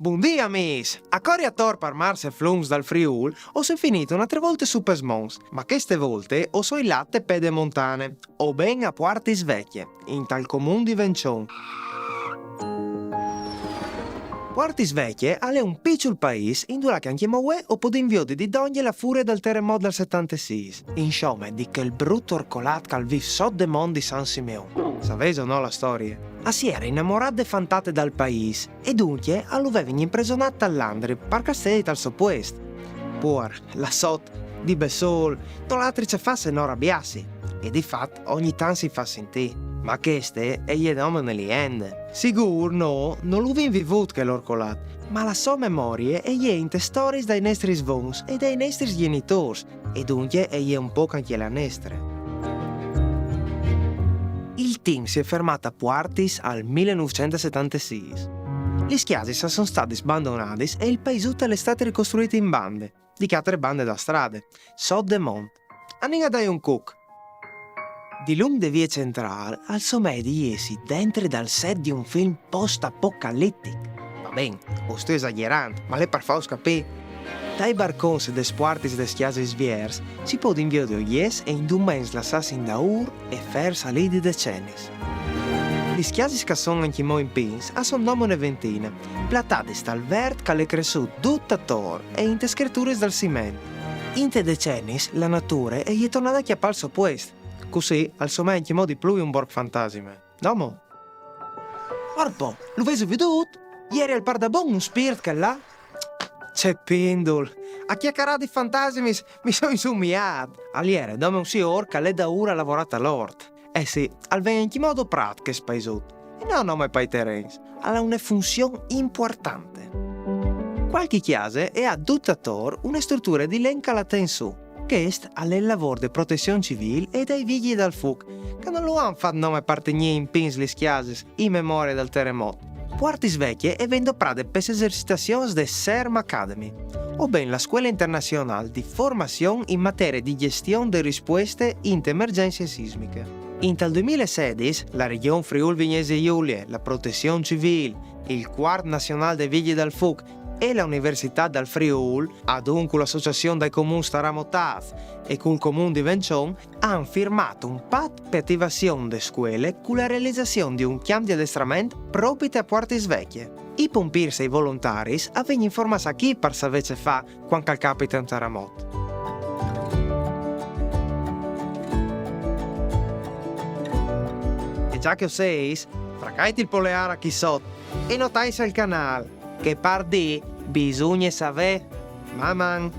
Buondì amis! A Coriator per Mars e Flums dal Friul ho se finito una tre volte su Pesmons, ma queste volte ho so il latte pedemontane, o ben a Puarti Svecchie, in tal comune di Vencion. Puarti Svecchie è un piccolo paese in dove anche Moe o pod inviodi di dogni la furia del terremoto del 76. Insomma, di quel brutto orcolat che vive sotto de mondi San Simeon. Sapete o no la storia? Si era innamorata fantate dal paese e dunque l'aveva imprigionata all'Andri per castelli dal soppuesto. Poi, la sot di Besol, non l'altri ci fa se non arrabbiassi. E di fatto ogni tanto si fa sentire. Ma queste è gli nome nelle ende. Sicuro no, non l'ho vivuto che l'orcolat, ma la sua memoria è in te stories dai nostri svons e dai nostri genitori, e dunque è un po' anche la nostra. Il team si è fermato a Puartis al 1976. Gli schiavi sono stati abbandonati e il paesotto è stato ricostruito in bande, di 4 bande da strade, sotto de monte. Andiamo dai un cook. Di lungo de vie centrale al sommet di essi dentro dal set di un film post-apocalittico. Va bene, lo sto esagerando, ma le per far capire. Dai barcons des Puartis des chiases viers si può inviare ies e indumens l'assassin da ur e fer salidi decennis. Gli schiasis che sono anche mo in pins a son nome ventina, platati dal vert che le cresciuto duttator e in te scritture dal cimento. In te decennis la natura è tornata a chiappare al soppuesto. Così, al suo anche mo di più un borg fantasime. Domo? Orpo, lo vedo veduto? Ieri al Pardabon un spirit che là? C'è Pindol. A chiacchierare di fantasmi mi sono insumiato. Aliere, dome un signor che l'è da ora lavorato all'ort. Sì, al ven in che modo prat che spaesut. E no nome per i terreni. Ha una funzione importante. Qualche chiase è a duttator una struttura di lenca la tensu. Questo è il lavoro di protezione civile e dei vigili dal fuoco, che non lo hanno fatto nome appartenere in pins le schiases in memoria del terremoto. Puarti Svecchie è vendo prade per esercitazioni de SERM Academy, o ben la Scuola Internazionale di Formazione in materia di gestione delle risposte in emergenze sismiche. In tal 2016, la Regione Friuli Vignese Giulia, la Protezione Civile, il Quarto Nazionale dei Vigili del Fuoco e l'Università del Friuli, dunque l'Associazione dei Comuni Staramotaz e col Comune di Vencion, hanno firmato un patto per attivazione delle scuole con la realizzazione di un campo di addestramento proprio a Puarti Svecchie. I pompieri e i volontari avevano informato a chi per sapere fa quando capita un terremoto. E già che lo sei, fraccaiti il poleare a chi sotto e notai il canale. Che par di bisogna sapere, maman.